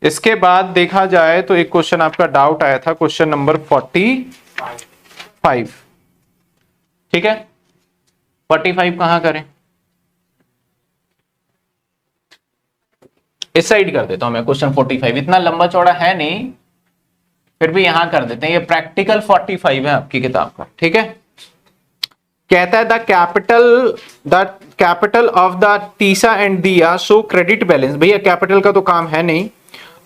इसके बाद देखा जाए तो एक क्वेश्चन आपका डाउट आया था, क्वेश्चन नंबर 45। ठीक है, 45 कहां करें? इस साइड कर देता हूं मैं क्वेश्चन 45, इतना लंबा चौड़ा है नहीं, फिर भी यहां कर देते हैं। ये प्रैक्टिकल 45 है आपकी किताब का। ठीक है, कहता है the capital of the Tessa and दिया शो क्रेडिट बैलेंस। भैया कैपिटल का तो काम है नहीं।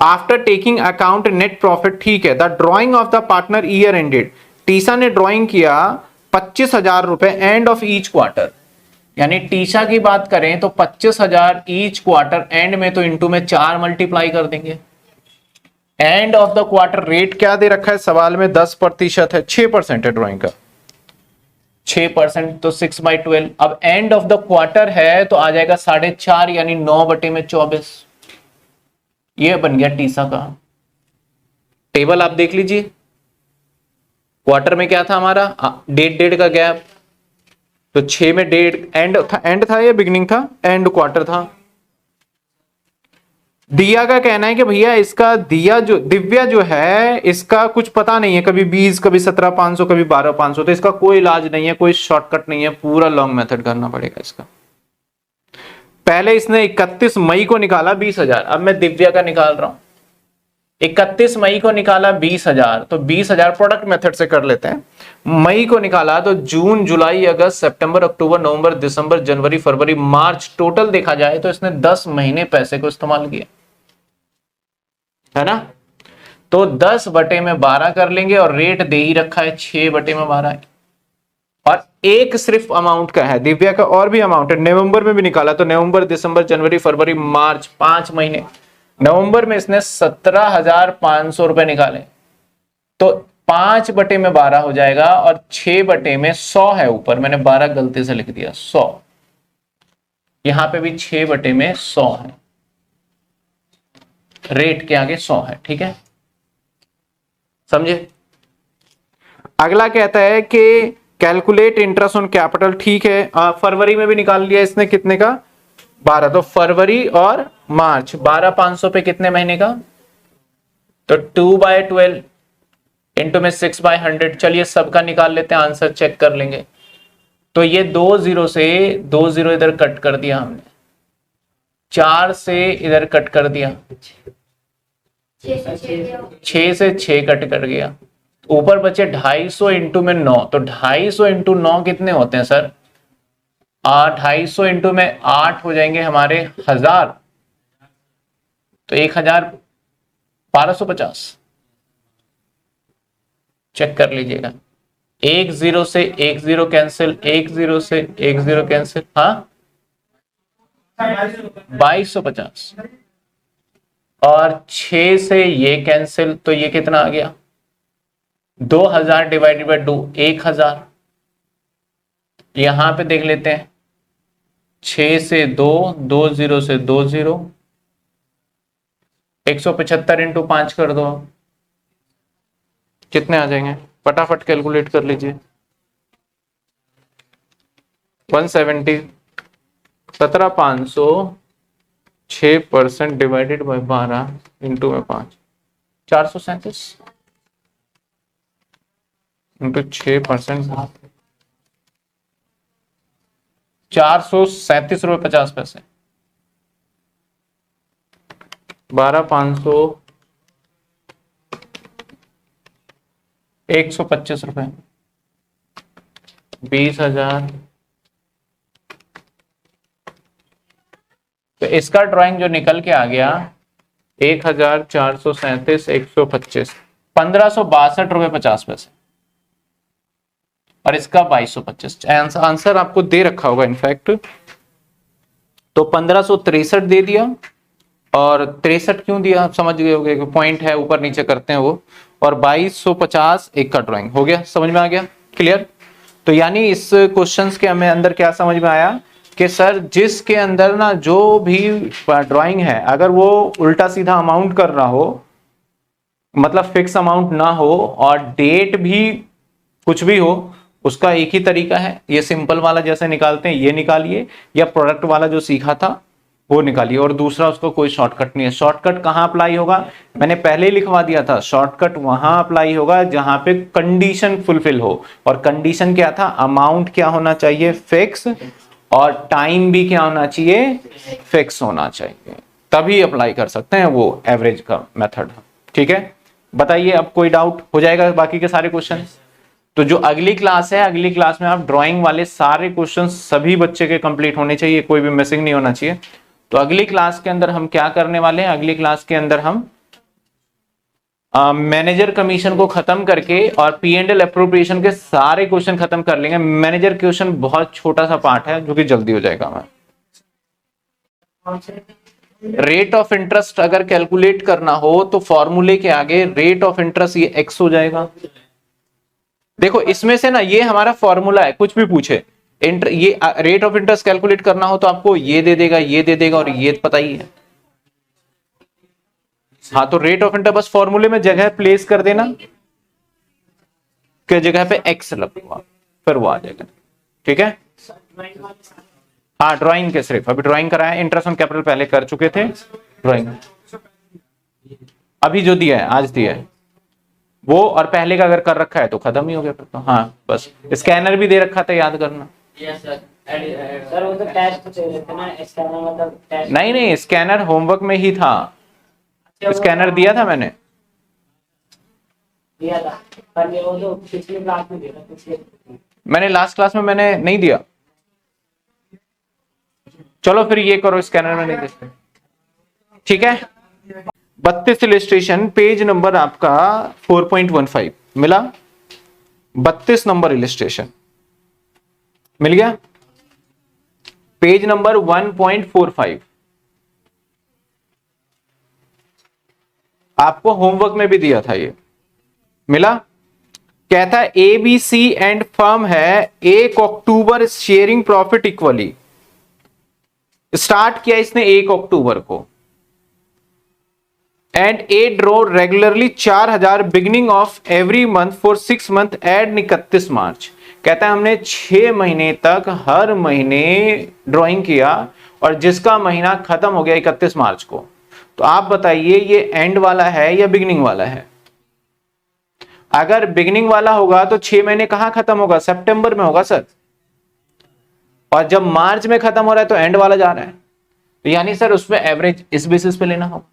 After taking account net profit, ठीक है। The drawing of the partner year ended, Tessa ने ड्रॉइंग किया 25,000 रुपए एंड ऑफ ईच क्वार्टर, यानी टीसा की बात करें तो 25,000 ईच क्वार्टर, एंड में तो इंटू में 4 मल्टीप्लाई कर देंगे। End of the quarter rate क्या दे रखा है सवाल में? 10% है, 6% है ड्रॉइंग का, 6% तो 6/12। अब एंड ऑफ द क्वार्टर है तो आ जाएगा 4.5 यानी 9/24। ये बन गया टीसा का टेबल। आप देख लीजिए क्वार्टर में क्या था हमारा, डेढ़ का गैप, तो 6 में डेढ़ एंड था या बिगिनिंग था? एंड क्वार्टर था। दिया का कहना है कि भैया इसका दिव्या जो है इसका कुछ पता नहीं है, कभी 20, कभी 17,500, कभी 12,500, तो इसका कोई इलाज नहीं है, कोई शॉर्टकट नहीं है, पूरा लॉन्ग मेथड करना पड़ेगा इसका। पहले इसने 31 मई को निकाला 20,000, अब मैं दिव्या का निकाल रहा हूं। 31 मई को निकाला 20,000, तो 20,000 प्रोडक्ट मेथड से कर लेते हैं। मई को निकाला तो जून, जुलाई, अगस्त, सितंबर, अक्टूबर, नवंबर, दिसंबर, जनवरी, फरवरी, मार्च, टोटल देखा जाए तो इसने 10 महीने पैसे को इस्तेमाल किया है ना। तो 10/12 कर लेंगे, और रेट दे ही रखा है 6/12, और एक सिर्फ अमाउंट का है। दिव्या का और भी अमाउंट है, नवंबर में भी निकाला तो नवंबर, दिसंबर, जनवरी, फरवरी, मार्च, 5 महीने। नवंबर में इसने 17,500 रुपए निकाले, तो 5/12 हो जाएगा, और 6/100 है ऊपर, मैंने 12 गलती से लिख दिया, 100। यहां पे भी 6/100 है, रेट के आगे 100 है। ठीक है, समझे। अगला कहता है कि कैलकुलेट इंटरेस्ट ऑन कैपिटल, ठीक है। फरवरी में भी निकाल लिया इसने, कितने का? 12, तो फरवरी और मार्च 12,500 पे कितने महीने का? तो 2/12 इंटू में 6/100। चलिए सबका निकाल लेते हैं, आंसर चेक कर लेंगे। तो ये 2 0 से 2 0 इधर कट कर दिया हमने, 4 से इधर कट कर दिया, 6 से 6 कट कर गया, ऊपर बचे 250 इंटू में 9। तो 250 इंटू 9 कितने होते हैं सर? 250 इंटू में 8 हो जाएंगे हमारे 1000, तो 1,1250। चेक कर लीजिएगा, 1 0 से 1 0 कैंसिल, 1 0 से 1 0 कैंसिल, हाँ 2250, और 6 से ये कैंसिल, तो ये कितना आ गया? 2000 डिवाइडेड बाय 2, 1000। यहां पे देख लेते हैं, 6 से 2, 2 0 से 2 0, 175 इंटू 5 कर दो, कितने आ जाएंगे? फटाफट कैलकुलेट कर लीजिए। 170, 17,500, 6% डिवाइडेड बाय 12 इंटू में 5, 437 इंटू 6%, 437 रुपये 50 पैसे। 12,500, 125 रुपए, 20,000। तो इसका ड्राइंग जो निकल के आ गया 1,437, 125, 1,562 रुपये 50 पैसे, और इसका 2,225। आंसर आपको दे रखा होगा इनफैक्ट। तो 1,563 दे दिया, और 63 क्यों दिया आप समझ गए होंगे, पॉइंट है ऊपर नीचे करते हैं वो, और 2,250 एक का ड्राइंग हो गया। समझ में आ गया? क्लियर। तो यानी इस क्वेश्चंस के हमें अंदर क्या समझ में आया कि सर जिसके अंदर ना जो भी ड्राइंग है, अगर वो उल्टा सीधा अमाउंट कर रहा हो, मतलब फिक्स अमाउंट ना हो, और डेट भी कुछ भी हो, उसका एक ही तरीका है, ये सिंपल वाला जैसे निकालते हैं ये निकालिए, या प्रोडक्ट वाला जो सीखा था वो निकालिए, और दूसरा उसको कोई शॉर्टकट नहीं है। शॉर्टकट कहाँ अप्लाई होगा, मैंने पहले ही लिखवा दिया था, शॉर्टकट वहां अप्लाई होगा जहां पे कंडीशन फुलफिल हो, और कंडीशन क्या था, अमाउंट क्या होना चाहिए, फिक्स, और टाइम भी क्या होना चाहिए, फिक्स होना चाहिए, तभी अप्लाई कर सकते हैं वो एवरेज का मेथड। ठीक है, बताइए अब कोई डाउट हो जाएगा बाकी के सारे क्वेश्चन। तो जो अगली क्लास है, अगली क्लास में आप ड्राइंग वाले सारे क्वेश्चन सभी बच्चे के कंप्लीट होने चाहिए, कोई भी मिसिंग नहीं होना चाहिए। तो अगली क्लास के अंदर हम क्या करने वाले हैं, अगली क्लास के अंदर हम मैनेजर कमीशन को खत्म करके और P&L अप्रोप्रिएशन के सारे क्वेश्चन खत्म कर लेंगे। मैनेजर क्वेश्चन बहुत छोटा सा पार्ट है जो कि जल्दी हो जाएगा हमारा। रेट ऑफ इंटरेस्ट अगर कैलकुलेट करना हो तो फॉर्मूले के आगे रेट ऑफ इंटरेस्ट ये एक्स हो जाएगा। देखो इसमें से ना ये हमारा फॉर्मूला है, कुछ भी पूछे ये रेट ऑफ इंटरेस्ट कैलकुलेट करना हो तो आपको ये दे देगा, ये दे देगा, और ये पता ही है। हाँ, तो रेट ऑफ इंटरेस्ट बस फॉर्मूले में जगह प्लेस कर देना कि जगह पे एक्स लगवा, फिर वो आ जाएगा। ठीक है, हाँ ड्राइंग के सिर्फ अभी ड्राइंग कराया, इंटरेस्ट ऑन कैपिटल पहले कर चुके थे, ड्राइंग अभी जो दिया है आज दिया है वो, और पहले का अगर कर रखा है तो खत्म ही हो गया फिर तो। हाँ बस स्कैनर भी दे रखा था, याद करना। सर वो तो टेस्ट चाहिए था ना, स्कैनर मतलब टेस्ट। नहीं, स्कैनर होमवर्क में ही था, स्कैनर दिया था मैंने, दिया था, पर ये वो तो पिछली क्लास में दिया था, पिछले मैंने लास्ट क्लास में मैंने नहीं दिया। चलो फिर ये करो, स्कैनर में नहीं देते। ठीक है, 32 इलिस्ट्रेशन, पेज नंबर आपका 4.15 मिला, 32 नंबर इलिस्ट्रेशन मिल गया, पेज नंबर 1.45 आपको होमवर्क में भी दिया था, ये मिला। कहता है ABC एंड फर्म है 1 October sharing profit equally, start किया इसने 1 अक्टूबर को, and A draw regularly 4000 beginning of every month for 6 month end 31 March. कहता है हमने 6 महीने तक हर महीने ड्राइंग किया और जिसका महीना खत्म हो गया 31 मार्च को। तो आप बताइए ये एंड वाला है या बिगिनिंग वाला है। अगर बिगिनिंग वाला होगा तो 6 महीने कहां खत्म होगा, सितंबर में होगा सर, और जब मार्च में खत्म हो रहा है तो एंड वाला जा रहा है, तो यानी सर उसमें एवरेज इस बेसिस पे लेना होगा।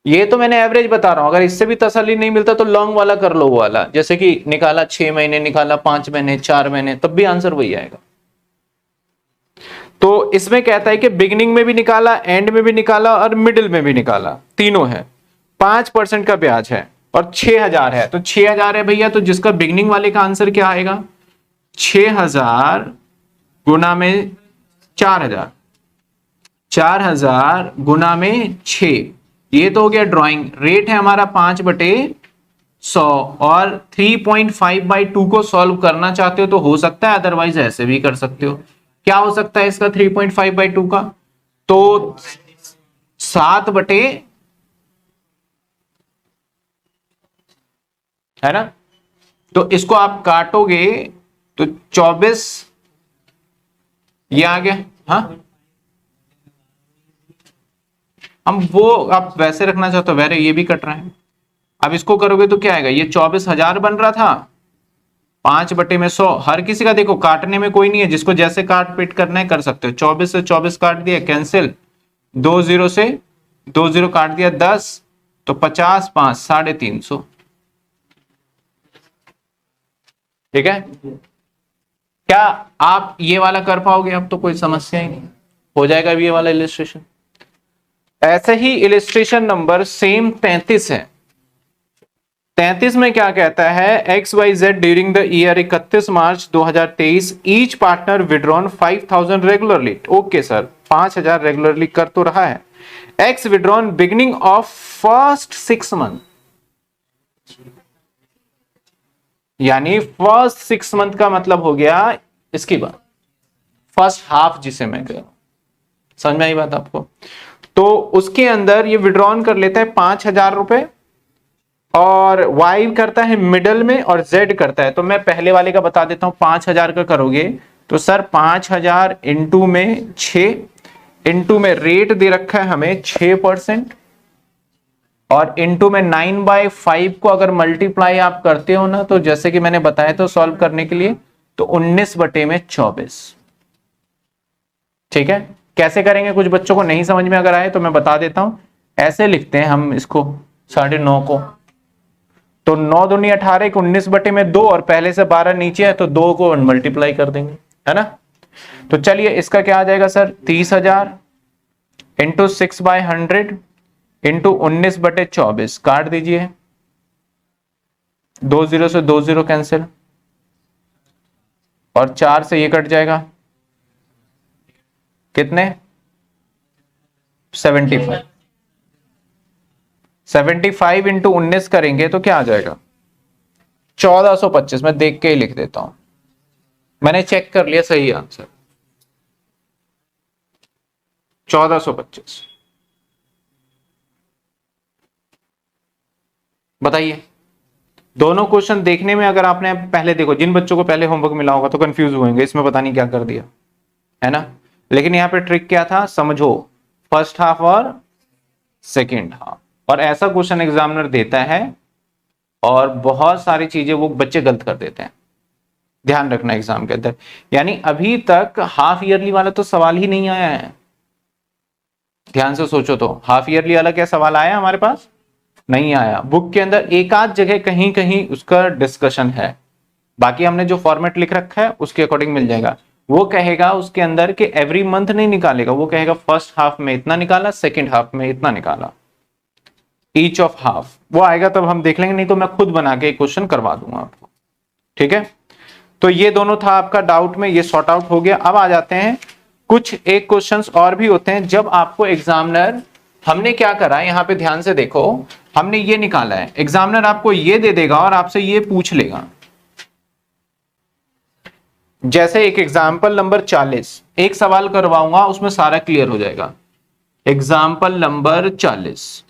ये तो मैंने एवरेज बता रहा हूं, अगर इससे भी तसल्ली नहीं मिलता तो लॉन्ग वाला कर लो, वो वाला जैसे कि निकाला 6 महीने, निकाला 5 महीने, 4 महीने, तब भी आंसर वही आएगा। तो इसमें कहता है कि बिगिनिंग में भी निकाला, एंड में भी निकाला और मिडिल में भी निकाला, तीनों है, 5% का ब्याज है और 6000 है। तो 6000 है भैया, तो जिसका बिगिनिंग वाले का आंसर क्या आएगा, 6000 गुना में 4000, 4000 गुना में 6, ये तो हो गया ड्राइंग। रेट है हमारा 5/100 और 3.5/2 को सॉल्व करना चाहते हो तो हो सकता है, अदरवाइज ऐसे भी कर सकते हो। क्या हो सकता है इसका 3.5/2 का, तो 7 है ना, तो इसको आप काटोगे तो 24 ये आ गया। हाँ हम वो आप वैसे रखना चाहते हो, वैसे ये भी कट रहा है। अब इसको करोगे तो क्या आएगा, ये 24,000 बन रहा था, 5/100, हर किसी का देखो काटने में कोई नहीं है, जिसको जैसे काट पीट करना है कर सकते हो। 24 से 24 काट दिया, कैंसिल, 2 0 से 2 0 काट दिया, 10, तो 50, 5, 350। ठीक है, क्या आप ये वाला कर पाओगे, अब तो कोई समस्या ही नहीं, हो जाएगा ये वाला इलिस्ट्रेशन। ऐसे ही इलिस्ट्रेशन नंबर सेम 33 है। 33 में क्या कहता है, XYZ during the year 31 March 2023 each partner withdrawn 5000 regularly. Okay sir, 5000 regularly कर तो रहा है। X withdrawn beginning of first 6 month, यानी फर्स्ट 6 मंथ का मतलब हो गया इसकी बात, फर्स्ट हाफ जिसे मैं कह रहा हूं, समझ में आई बात आपको। तो उसके अंदर ये विड्रॉन कर लेता है 5000 रुपए, और Y करता है मिडल में और Z करता है, तो मैं पहले वाले का बता देता हूं। 5000 का करोगे तो सर 5000 इंटू में 6, इनटू में रेट दे रखा है हमें 6%, और इनटू में 9/5 को अगर मल्टीप्लाई आप करते हो ना, तो जैसे कि मैंने बताया तो सॉल्व करने के लिए, तो 19/24। ठीक है, कैसे करेंगे, कुछ बच्चों को नहीं समझ में अगर आए तो मैं बता देता हूं। ऐसे लिखते हैं हम इसको 9.5 को, तो 9 दूनी 18, 19/2, और पहले से 12 नीचे है तो 2 को मल्टीप्लाई कर देंगे, है ना। तो चलिए इसका क्या आ जाएगा सर, 30,000 इंटू 6/100 इंटू 19/24, काट दीजिए, 2 0 से 2 0 कैंसिल, और 4 से ये कट जाएगा, कितने, 75। 75 इंटू 19 करेंगे तो क्या आ जाएगा, 1425। मैं देख के ही लिख देता हूं, मैंने चेक कर लिया, सही आंसर 1425। बताइए, दोनों क्वेश्चन देखने में अगर आपने पहले देखो, जिन बच्चों को पहले होमवर्क मिला होगा तो कंफ्यूज होंगे, इसमें पता नहीं क्या कर दिया, है ना। लेकिन यहां पे ट्रिक क्या था, समझो, फर्स्ट हाफ और सेकेंड हाफ, और ऐसा क्वेश्चन एग्जामिनर देता है और बहुत सारी चीजें वो बच्चे गलत कर देते हैं, ध्यान रखना एग्जाम के अंदर। यानी अभी तक हाफ ईयरली वाला तो सवाल ही नहीं आया है, ध्यान से सोचो, तो हाफ ईयरली वाला क्या सवाल आया हमारे पास, नहीं आया। बुक के अंदर एक आध जगह कहीं कहीं उसका डिस्कशन है, बाकी हमने जो फॉर्मेट लिख रखा है उसके अकॉर्डिंग मिल जाएगा। वो कहेगा उसके अंदर कि एवरी मंथ नहीं निकालेगा, वो कहेगा फर्स्ट हाफ में इतना निकाला, सेकेंड हाफ में इतना निकाला, ईच ऑफ हाफ, वो आएगा तब हम देख लेंगे, नहीं तो मैं खुद बना के एक क्वेश्चन करवा दूंगा आपको। ठीक है, तो ये दोनों था आपका डाउट में, ये सॉर्ट आउट हो गया। अब आ जाते हैं कुछ एक क्वेश्चंस और भी होते हैं जब आपको एग्जामिनर, हमने क्या करा है यहां पे ध्यान से देखो, हमने ये निकाला है, एग्जामिनर आपको ये दे देगा और आपसे ये पूछ लेगा। जैसे एक एग्जाम्पल नंबर 40, एक सवाल करवाऊंगा उसमें सारा क्लियर हो जाएगा। Example number 40,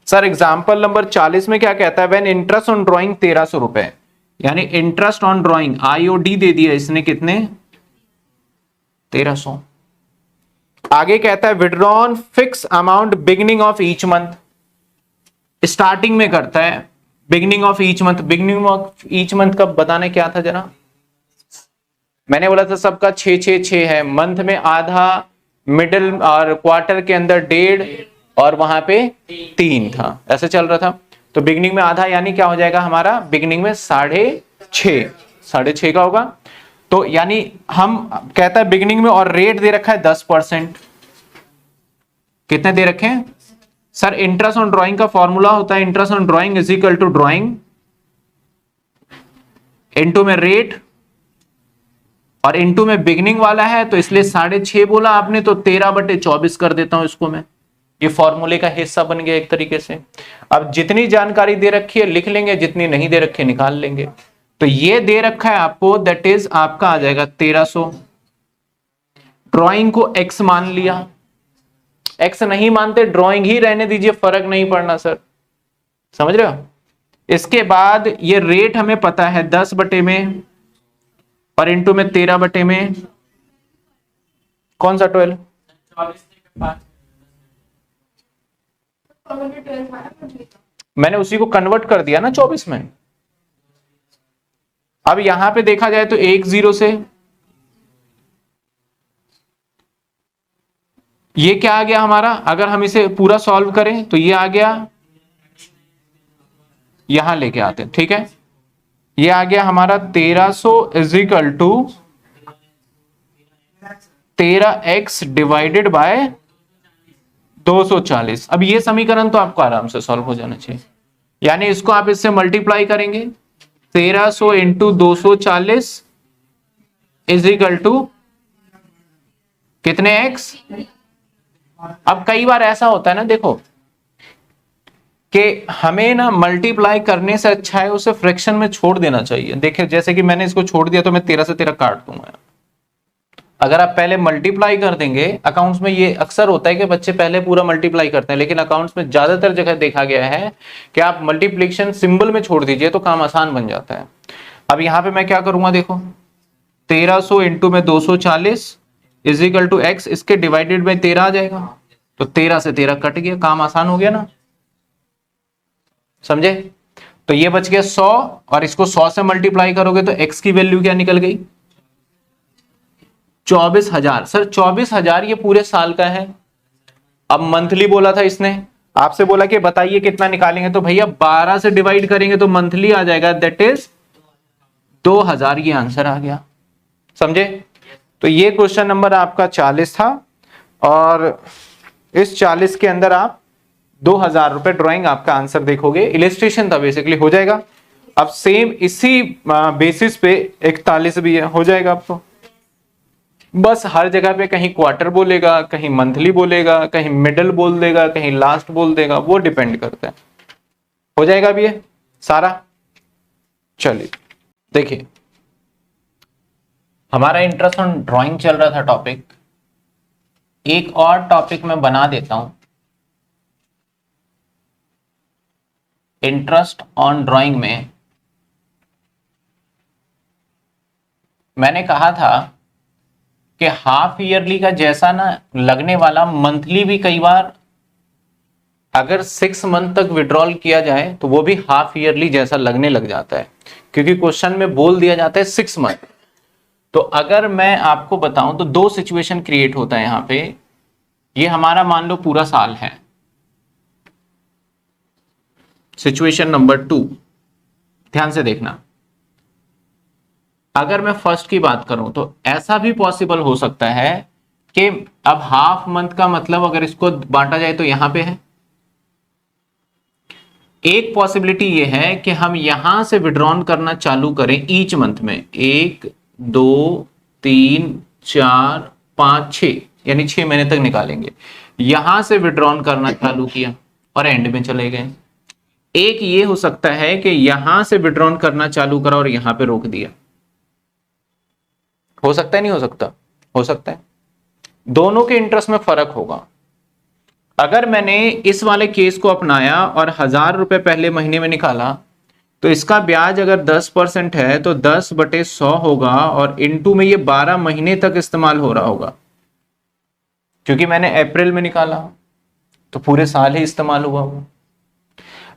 sir example number 40 में क्या कहता है, व्हेन इंटरेस्ट ऑन ड्राइंग 1300 रुपए, यानी इंटरेस्ट ऑन ड्राइंग आईओडी दे दिया इसने, कितने, 1300। आगे कहता है withdrawn fix amount beginning of each month, starting में करता है beginning of each month. Beginning of each month कब बताने क्या था जरा, मैंने बोला था सबका 6-6-6 है, मंथ में आधा, मिडिल और क्वार्टर के अंदर 1.5, और वहां पे 3 था, ऐसे चल रहा था। तो बिगिनिंग में आधा यानी क्या हो जाएगा हमारा, बिगिनिंग में 6.5 का होगा। तो यानी हम कहता है बिगिनिंग में, और रेट दे रखा है 10%, कितने दे रखे हैं सर, इंटरेस्ट ऑन ड्राइंग का फॉर्मूला होता है interest on drawing is equal to drawing into में रेट, और इनटू में बिगिनिंग वाला है तो इसलिए 6.5 बोला आपने, तो 13/24 कर देता हूं इसको मैं, ये फॉर्मूले का हिस्सा बन गया एक तरीके से। अब जितनी जानकारी दे रखी है लिख लेंगे, जितनी नहीं दे रखी है निकाल लेंगे। तो ये दे रखा है आपको, दैट इज आपका आ जाएगा 1300। ड्राइंग को एक्स मान लिया, एक्स नहीं मानते ड्राइंग ही रहने दीजिए, फर्क नहीं पड़ना सर, समझ रहे हो। इसके बाद ये रेट हमें पता है 10 में, और इंटू में 13 में, कौन सा 12, मैंने उसी को कन्वर्ट कर दिया ना 24 में। अब यहां पे देखा जाए तो 1 0 से ये क्या आ गया हमारा, अगर हम इसे पूरा सॉल्व करें तो ये आ गया, यहां लेके आते हैं, ठीक है, ये आ गया हमारा 1300 is equal to 13x divided by 240। अब ये समीकरण तो आपको आराम से सॉल्व हो जाना चाहिए, यानी इसको आप इससे मल्टीप्लाई करेंगे, 1300 इंटू 240 इज इक्वल टू कितने x। अब कई बार ऐसा होता है ना, देखो कि हमें ना मल्टीप्लाई करने से अच्छा है उसे फ्रैक्शन में छोड़ देना चाहिए। देखिए जैसे कि मैंने इसको छोड़ दिया तो मैं 13 से 13 काट दूंगा। अगर आप पहले मल्टीप्लाई कर देंगे, अकाउंट्स में ये अक्सर होता है कि बच्चे पहले पूरा मल्टीप्लाई करते हैं, लेकिन अकाउंट्स में ज्यादातर जगह देखा गया है कि आप मल्टीप्लिकेशन सिंबल में छोड़ दीजिए तो काम आसान बन जाता है। अब यहां पे मैं क्या करूंगा, देखो 1300 इंटू में 240 इज इक्वल टू एक्स, इसके डिवाइडेड बाई 13 आ जाएगा। तो 13 से 13 कट गया, काम आसान हो गया ना, समझे। तो ये बच गया 100 और इसको 100 से मल्टीप्लाई करोगे तो एक्स की वैल्यू क्या निकल गई, 24,000। सर 24,000 ये पूरे साल का है। अब मंथली बोला था इसने, आपसे बोला कि बताइए कितना निकालेंगे, तो भैया 12 से डिवाइड करेंगे तो मंथली आ जाएगा, दैट इज 2000। ये आंसर आ गया, समझे। तो ये क्वेश्चन नंबर आपका 40 था और इस 40 के अंदर आप 2000 रुपए ड्राइंग आपका आंसर देखोगे, इलिस्ट्रेशन था बेसिकली, हो जाएगा। अब सेम इसी बेसिस पे 41 भी है, हो जाएगा आपको। बस हर जगह पे कहीं क्वार्टर बोलेगा, कहीं मंथली बोलेगा, कहीं मिडल बोल देगा, कहीं लास्ट बोल देगा, वो डिपेंड करता है। हो जाएगा भी ये सारा। चलिए देखिए, हमारा इंटरेस्ट ऑन ड्राइंग चल रहा था टॉपिक, एक और टॉपिक मैं बना देता हूं, इंटरेस्ट ऑन ड्राइंग में मैंने कहा था कि हाफ ईयरली का जैसा ना लगने वाला, मंथली भी कई बार अगर 6 मंथ तक विड्रॉल किया जाए तो वो भी हाफ ईयरली जैसा लगने लग जाता है, क्योंकि क्वेश्चन में बोल दिया जाता है 6 मंथ। तो अगर मैं आपको बताऊं तो दो सिचुएशन क्रिएट होता है यहां पे। ये हमारा मान लो पूरा साल है, सिचुएशन नंबर 2, ध्यान से देखना। अगर मैं फर्स्ट की बात करूं तो ऐसा भी पॉसिबल हो सकता है कि अब हाफ मंथ का मतलब अगर इसको बांटा जाए तो यहां पे है। एक पॉसिबिलिटी ये है कि हम यहां से विड्रॉन करना चालू करें ईच मंथ में, 1 2 3 4 5 6, यानी 6 महीने तक निकालेंगे। यहां से विड्रॉन करना चालू किया और एंड में चले गए। एक ये हो सकता है कि यहां से विड्रॉन करना चालू करा और यहां पे रोक दिया। हो सकता है, नहीं हो सकता? हो सकता है। दोनों के इंटरेस्ट में फर्क होगा। अगर मैंने इस वाले केस को अपनाया और 1000 रुपए पहले महीने में निकाला तो इसका ब्याज अगर 10% है तो 10/100 होगा और इनटू में ये 12 महीने तक इस्तेमाल हो रहा होगा, क्योंकि मैंने अप्रैल में निकाला तो पूरे साल ही इस्तेमाल हुआ वो।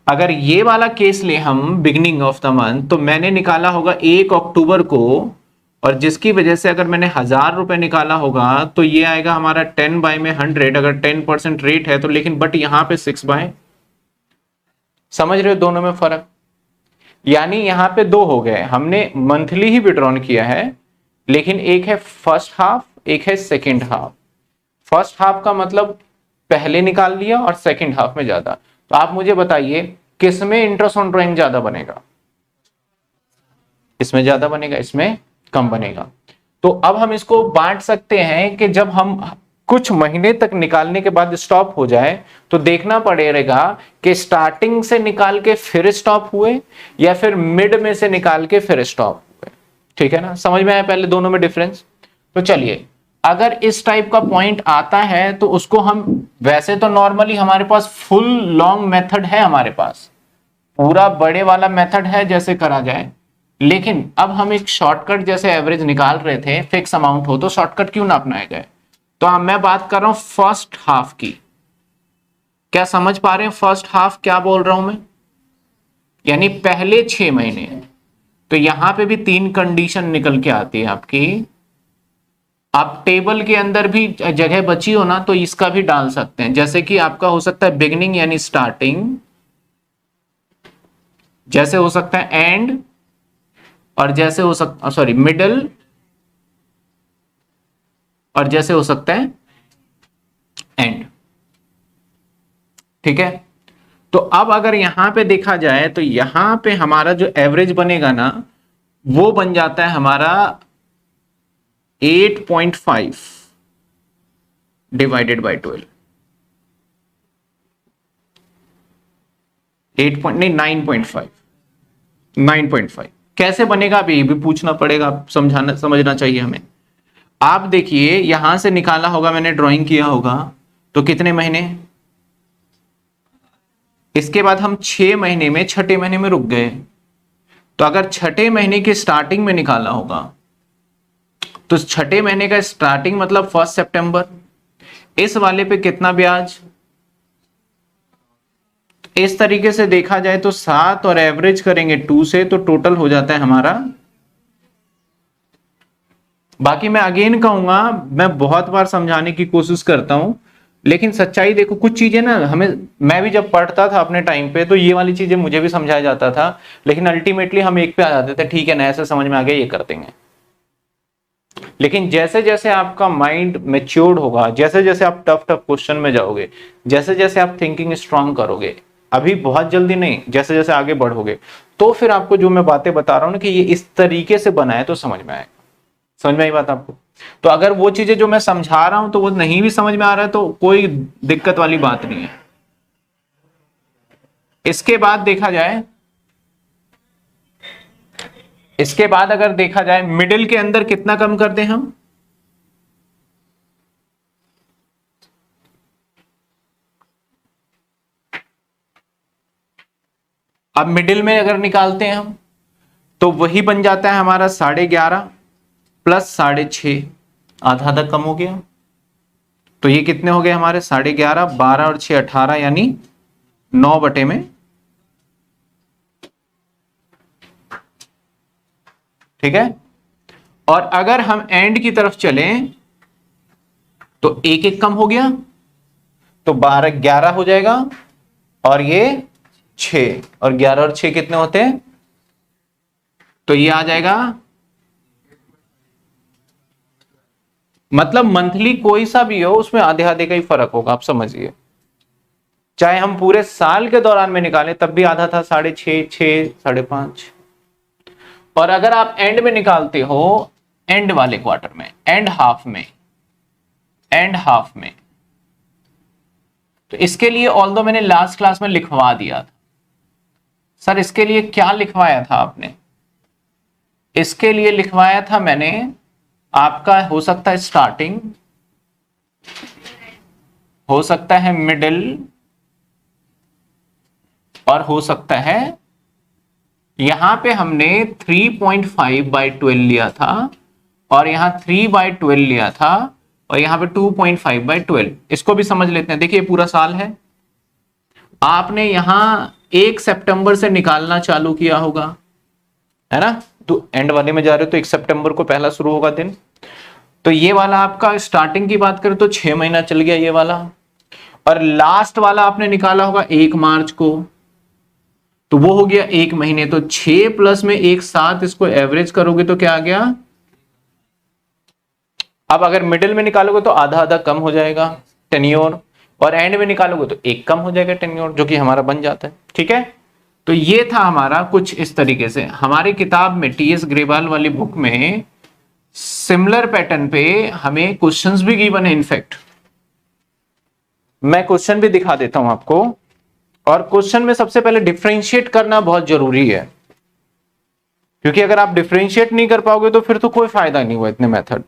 अगर ये वाला केस ले हम बिगिनिंग ऑफ द मंथ, तो मैंने निकाला होगा 1 अक्टूबर को, और जिसकी वजह से अगर मैंने 1000 रुपए निकाला होगा तो ये आएगा हमारा 10/100, अगर 10% रेट है तो, लेकिन बट यहां पे 6/, समझ रहे हो दोनों में फर्क। यानी यहां पे दो हो गए, हमने मंथली ही विड्रॉन किया है, लेकिन एक है फर्स्ट हाफ, एक है सेकेंड हाफ। फर्स्ट हाफ का मतलब पहले निकाल लिया और सेकेंड हाफ में ज्यादा। तो आप मुझे बताइए किसमें इंटरेस्ट ऑन ड्राइंग ज्यादा बनेगा? इसमें ज्यादा बनेगा, इसमें कम बनेगा। तो अब हम इसको बांट सकते हैं कि जब हम कुछ महीने तक निकालने के बाद स्टॉप हो जाए तो देखना पड़ेगा कि स्टार्टिंग से निकाल के फिर स्टॉप हुए या फिर मिड में से निकाल के फिर स्टॉप हुए। ठीक है ना, समझ में आया पहले दोनों में डिफरेंस? तो चलिए, अगर इस टाइप का पॉइंट आता है तो उसको हम, वैसे तो नॉर्मली हमारे पास फुल लॉन्ग मेथड है, हमारे पास पूरा बड़े वाला मेथड है जैसे करा जाए, लेकिन अब हम एक शॉर्टकट जैसे एवरेज निकाल रहे थे, फिक्स अमाउंट हो तो शॉर्टकट क्यों ना अपनाए गए। तो अब मैं बात कर रहा हूं फर्स्ट हाफ की। क्या समझ पा रहे हैं फर्स्ट हाफ क्या बोल रहा हूं मैं? यानी पहले 6 महीने। तो यहां पे भी 3 कंडीशन निकल के आती है आपकी। आप टेबल के अंदर भी जगह बची हो ना तो इसका भी डाल सकते हैं, जैसे कि आपका हो सकता है बिगिनिंग यानी स्टार्टिंग, जैसे हो सकता है एंड, और जैसे हो सकता, सॉरी, मिडल, और जैसे हो सकता है एंड। ठीक है, तो अब अगर यहां पे देखा जाए तो यहां पे हमारा जो एवरेज बनेगा ना वो बन जाता है हमारा 8.5 डिवाइडेड बाय 12, 9.5। कैसे बनेगा अभी ये भी पूछना पड़ेगा, समझना चाहिए हमें। आप देखिए यहां से निकाला होगा, मैंने ड्राइंग किया होगा, तो कितने महीने, इसके बाद हम 6 महीने में छठे महीने में रुक गए। तो अगर छठे महीने के स्टार्टिंग में निकाला होगा तो छठे महीने का स्टार्टिंग मतलब 1 सितंबर। इस वाले पे कितना ब्याज, इस तरीके से देखा जाए तो 7 और एवरेज करेंगे 2 से, तो टोटल हो जाता है हमारा। बाकी मैं अगेन कहूंगा, मैं बहुत बार समझाने की कोशिश करता हूं, लेकिन सच्चाई देखो, कुछ चीजें ना हमें, मैं भी जब पढ़ता था अपने टाइम पे तो ये वाली चीजें मुझे भी समझाया जाता था, लेकिन अल्टीमेटली हम एक पे आ जाते थे, ठीक है ना ऐसे समझ में आ गया, ये कर देंगे। लेकिन जैसे जैसे आपका माइंड मेच्योर्ड होगा, जैसे जैसे आप टफ टफ क्वेश्चन में जाओगे, जैसे जैसे आप थिंकिंग स्ट्रांग करोगे, अभी बहुत जल्दी नहीं, जैसे जैसे आगे बढ़ोगे, तो फिर आपको जो मैं बातें बता रहा हूं ना कि ये इस तरीके से बना है, तो समझ में आएगा। समझ में आई बात आपको? तो अगर वो चीजें जो मैं समझा रहा हूं तो वो नहीं भी समझ में आ रहा है तो कोई दिक्कत वाली बात नहीं है। इसके बाद देखा जाए, इसके बाद अगर देखा जाए मिडिल के अंदर कितना कम कर दें हम, अब मिडिल में अगर निकालते हैं हम तो वही बन जाता है हमारा 11.5 प्लस 6.5, आधा आधा कम हो गया। तो ये कितने हो गए हमारे 11.5, 12 और 6 18, यानी 9 बटे में। ठीक है, और अगर हम एंड की तरफ चलें तो एक एक कम हो गया, तो 12 11 हो जाएगा, और ये 6, और 11 और 6 कितने होते हैं, तो ये आ जाएगा, मतलब मंथली कोई सा भी हो उसमें आधे आधे का ही फर्क होगा, आप समझिए। चाहे हम पूरे साल के दौरान में निकालें तब भी आधा था, 6.5 6 5.5। और अगर आप एंड में निकालते हो, एंड वाले क्वार्टर में, एंड हाफ में, एंड हाफ में, तो इसके लिए ऑल्दो मैंने लास्ट क्लास में लिखवा दिया था। सर इसके लिए क्या लिखवाया था आपने? इसके लिए लिखवाया था मैंने, आपका हो सकता है स्टार्टिंग, हो सकता है मिडिल, और हो सकता है, यहां पे हमने 3.5/12 लिया था, और यहां 3/12 लिया था, और यहां पे 2.5/12। इसको भी समझ लेते हैं। देखिए पूरा साल है, आपने यहां 1 सितंबर से निकालना चालू किया होगा, है ना, तो एंड वाले में जा रहे हो तो 1 सितंबर को पहला शुरू होगा दिन। तो ये वाला आपका स्टार्टिंग की बात करें तो 6 महीना चल गया ये वाला, और लास्ट वाला आपने निकाला होगा 1 मार्च को, तो वो हो गया 1 महीने। तो 6 प्लस में 1 7, इसको एवरेज करोगे तो क्या आ गया। अब अगर मिडिल में निकालोगे तो आधा आधा कम हो जाएगा टेन्योर, और एंड में निकालोगे तो 1 कम हो जाएगा टेन्योर, जो कि हमारा बन जाता है। ठीक है, तो ये था हमारा कुछ इस तरीके से। हमारी किताब में टीएस ग्रेवाल वाली बुक में सिमिलर पैटर्न पे हमें क्वेश्चंस भी गिवन है। इनफैक्ट मैं क्वेश्चन भी दिखा देता हूं आपको, और क्वेश्चन में सबसे पहले डिफरेंशिएट करना बहुत जरूरी है, क्योंकि अगर आप डिफरेंशिएट नहीं कर पाओगे तो फिर तो कोई फायदा नहीं हुआ इतने मेथड।